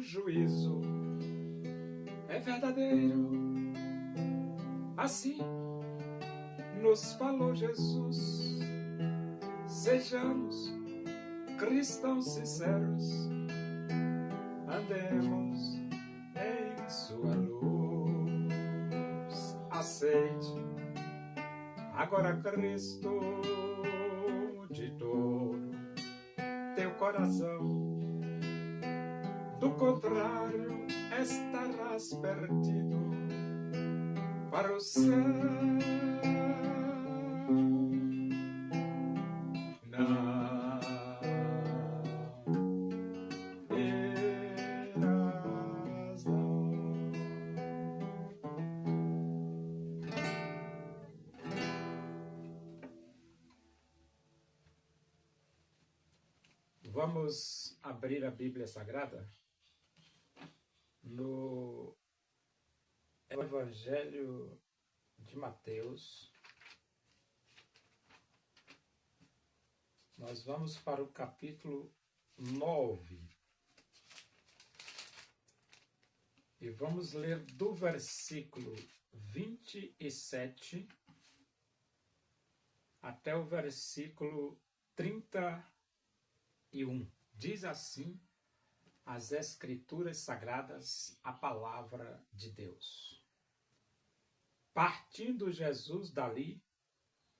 o juízo é verdadeiro. Assim nos falou Jesus. Sejamos cristãos sinceros, andemos em sua luz. Aceite agora Cristo de todo teu coração. Do contrário, estarás perdido para o céu. Não irás, não. Vamos abrir a Bíblia Sagrada no Evangelho de Mateus. Nós vamos para o capítulo 9 e vamos ler do versículo 27 até o versículo 31. Diz assim as Escrituras Sagradas, a palavra de Deus. Partindo Jesus dali,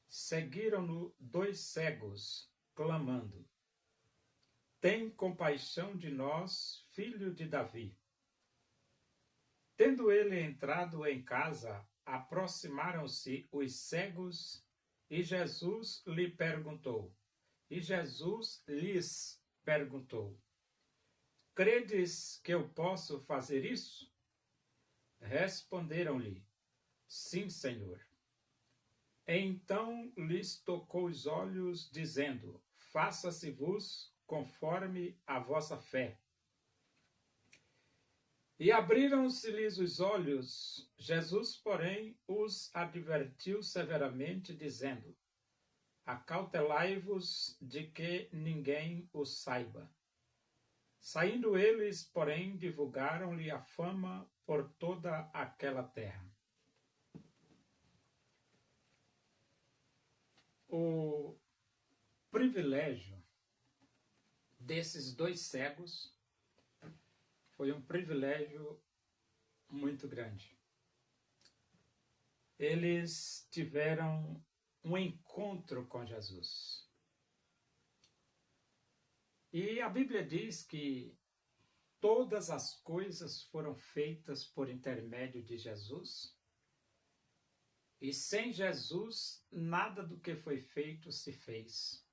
seguiram-no 2 cegos, clamando: Tem compaixão de nós, filho de Davi. Tendo ele entrado em casa, aproximaram-se os cegos e Jesus lhes perguntou: Credes que eu posso fazer isso? Responderam-lhe: Sim, Senhor. Então lhes tocou os olhos, dizendo: Faça-se-vos conforme a vossa fé. E abriram-se-lhes os olhos. Jesus, porém, os advertiu severamente, dizendo: Acautelai-vos de que ninguém o saiba. Saindo eles, porém, divulgaram-lhe a fama por toda aquela terra. O privilégio desses 2 cegos foi um privilégio muito grande. Eles tiveram um encontro com Jesus. E a Bíblia diz que todas as coisas foram feitas por intermédio de Jesus. E sem Jesus, nada do que foi feito se fez.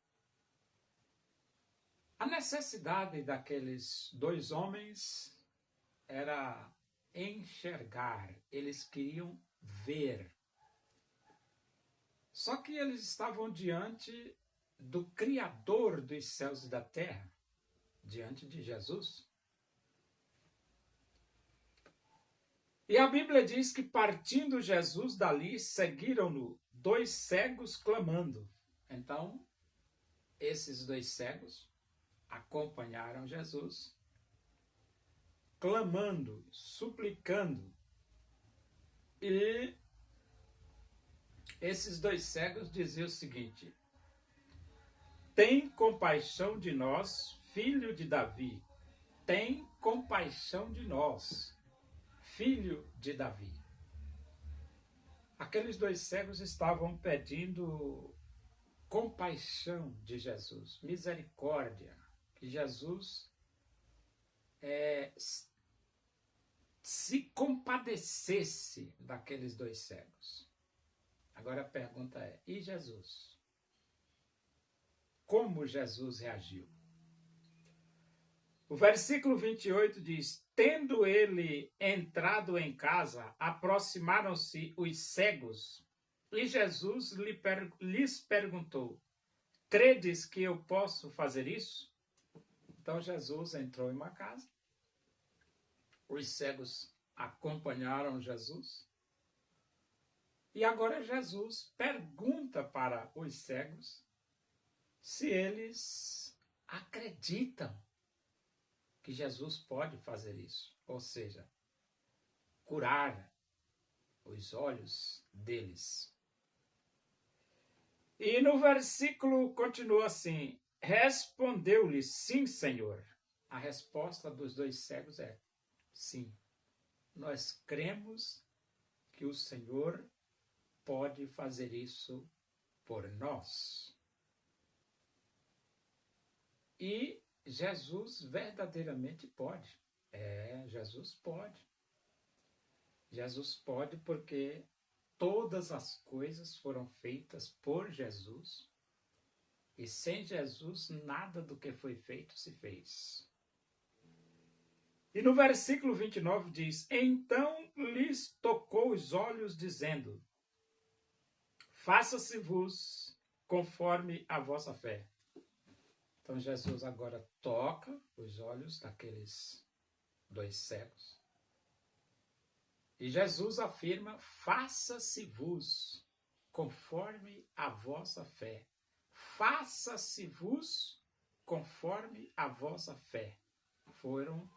A necessidade daqueles 2 homens era enxergar, eles queriam ver. Só que eles estavam diante do Criador dos céus e da terra, diante de Jesus. E a Bíblia diz que, partindo Jesus dali, seguiram-no 2 cegos clamando. Então, esses 2 cegos acompanharam Jesus, clamando, suplicando. E esses 2 cegos diziam o seguinte: Tem compaixão de nós, filho de Davi. Tem compaixão de nós, filho de Davi. Aqueles 2 cegos estavam pedindo compaixão de Jesus, misericórdia, que Jesus se compadecesse daqueles 2 cegos. Agora a pergunta é: e Jesus? Como Jesus reagiu? O versículo 28 diz: Tendo ele entrado em casa, aproximaram-se os cegos, e Jesus lhes perguntou: Credes que eu posso fazer isso? Então Jesus entrou em uma casa, os cegos acompanharam Jesus, e agora Jesus pergunta para os cegos se eles acreditam que Jesus pode fazer isso, ou seja, curar os olhos deles. E no versículo continua assim: respondeu-lhe, sim, Senhor. A resposta dos dois cegos é sim. Nós cremos que o Senhor pode fazer isso por nós. E Jesus verdadeiramente pode. Jesus pode. Jesus pode porque todas as coisas foram feitas por Jesus. E sem Jesus, nada do que foi feito se fez. E no versículo 29 diz: então lhes tocou os olhos, dizendo: faça-se-vos conforme a vossa fé. Então Jesus agora toca os olhos daqueles dois cegos. E Jesus afirma: faça-se-vos conforme a vossa fé. Faça-se-vos conforme a vossa fé. Foram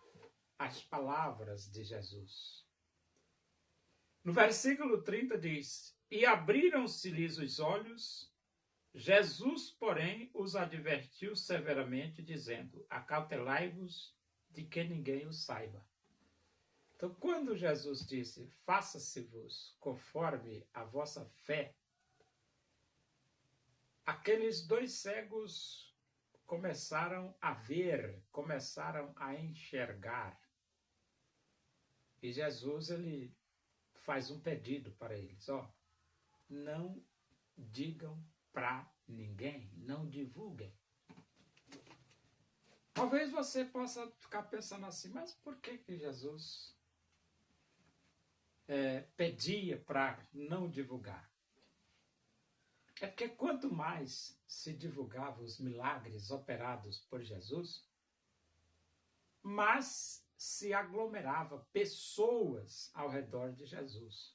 as palavras de Jesus. No versículo 30 diz: e abriram-se-lhes os olhos. Jesus, porém, os advertiu severamente, dizendo: acautelai-vos de que ninguém o saiba. Então, quando Jesus disse: faça-se-vos conforme a vossa fé, aqueles dois cegos começaram a ver, começaram a enxergar. E Jesus, ele faz um pedido para eles: não digam para ninguém, não divulguem. Talvez você possa ficar pensando assim: mas por que Jesus pedia para não divulgar? É porque quanto mais se divulgava os milagres operados por Jesus, mais se aglomerava pessoas ao redor de Jesus.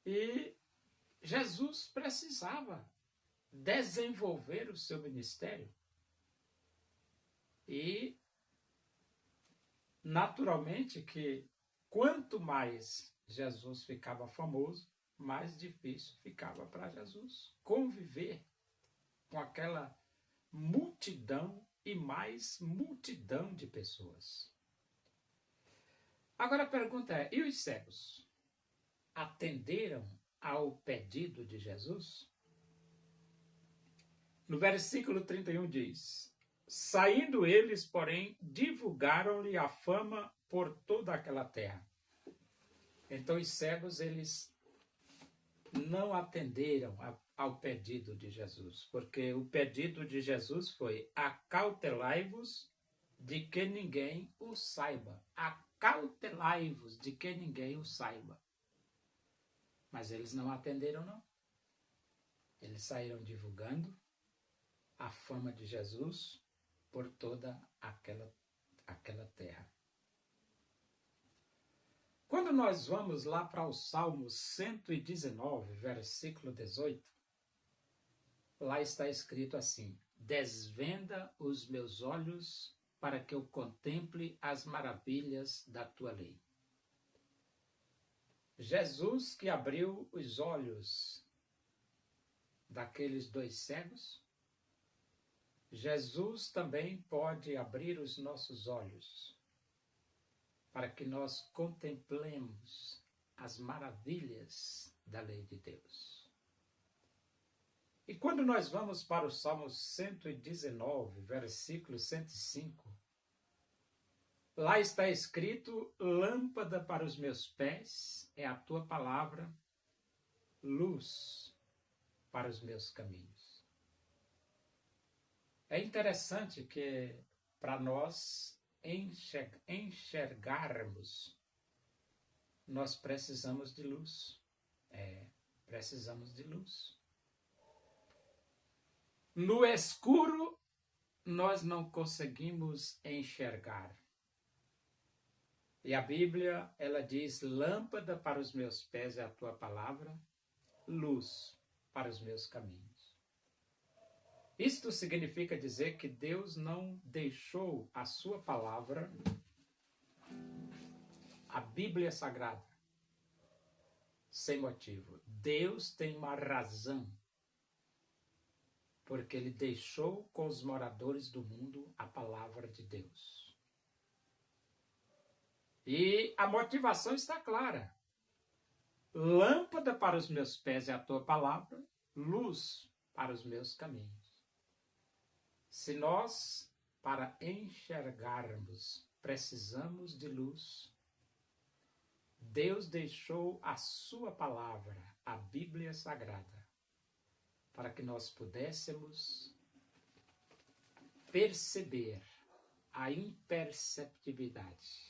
E Jesus precisava desenvolver o seu ministério. E, naturalmente, que quanto mais Jesus ficava famoso, mais difícil ficava para Jesus conviver com aquela multidão e mais multidão de pessoas. Agora a pergunta é: e os cegos? Atenderam ao pedido de Jesus? No versículo 31 diz: saindo eles, porém, divulgaram-lhe a fama por toda aquela terra. Então os cegos, eles não atenderam ao pedido de Jesus, porque o pedido de Jesus foi: acautelai-vos de que ninguém o saiba. Acautelai-vos de que ninguém o saiba. Mas eles não atenderam, não. Eles saíram divulgando a fama de Jesus por toda aquela terra. Quando nós vamos lá para o Salmo 119, versículo 18, lá está escrito assim: desvenda os meus olhos para que eu contemple as maravilhas da tua lei. Jesus, que abriu os olhos daqueles dois cegos, Jesus também pode abrir os nossos olhos para que nós contemplemos as maravilhas da lei de Deus. E quando nós vamos para o Salmo 119, versículo 105, lá está escrito: lâmpada para os meus pés é a tua palavra, luz para os meus caminhos. É interessante que, para nós enxergarmos, nós precisamos de luz. Precisamos de luz. No escuro, nós não conseguimos enxergar. E a Bíblia, ela diz: lâmpada para os meus pés é a tua palavra, luz para os meus caminhos. Isto significa dizer que Deus não deixou a sua palavra, a Bíblia Sagrada, sem motivo. Deus tem uma razão, porque Ele deixou com os moradores do mundo a palavra de Deus. E a motivação está clara. Lâmpada para os meus pés é a tua palavra, luz para os meus caminhos. Se nós, para enxergarmos, precisamos de luz, Deus deixou a sua palavra, a Bíblia Sagrada, para que nós pudéssemos perceber a imperceptibilidade.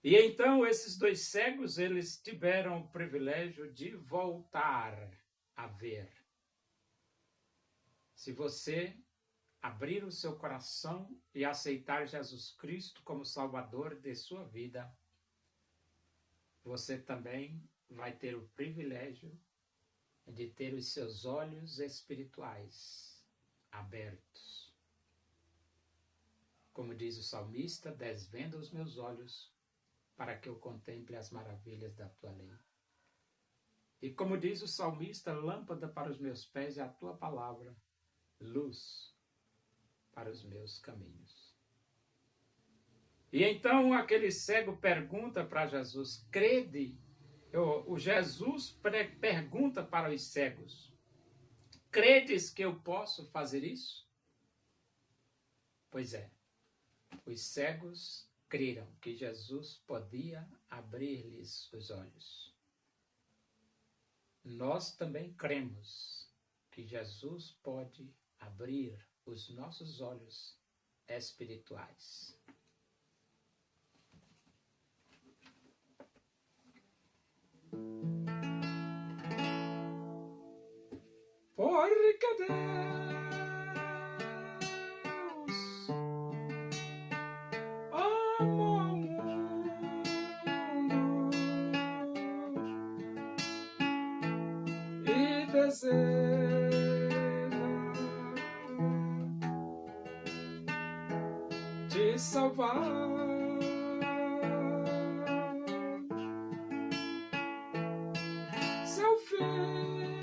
E então esses dois cegos, eles tiveram o privilégio de voltar a ver. Se você abrir o seu coração e aceitar Jesus Cristo como Salvador de sua vida, você também vai ter o privilégio de ter os seus olhos espirituais abertos. Como diz o salmista, desvenda os meus olhos para que eu contemple as maravilhas da tua lei. E como diz o salmista, lâmpada para os meus pés é a tua palavra, luz para os meus caminhos. E então aquele cego pergunta para Jesus, crede? O Jesus pergunta para os cegos, credes que eu posso fazer isso? Pois é, os cegos creram que Jesus podia abrir-lhes os olhos. Nós também cremos que Jesus pode abrir os nossos olhos espirituais. Porque Deus ama o mundo e deseja te salvar. Seu filho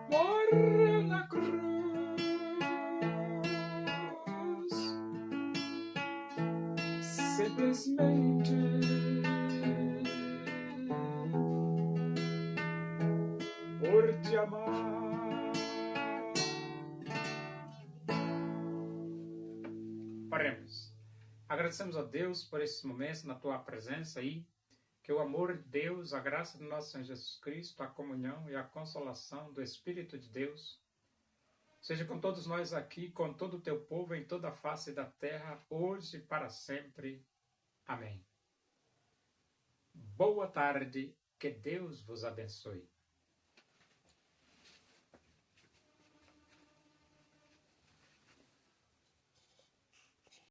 morreu na cruz, simplesmente por te amar. Oremos. Agradecemos a Deus por esses momentos na tua presença aí, que o amor de Deus, a graça do nosso Senhor Jesus Cristo, a comunhão e a consolação do Espírito de Deus seja com todos nós aqui, com todo o teu povo em toda a face da terra, hoje e para sempre. Amém. Boa tarde, que Deus vos abençoe.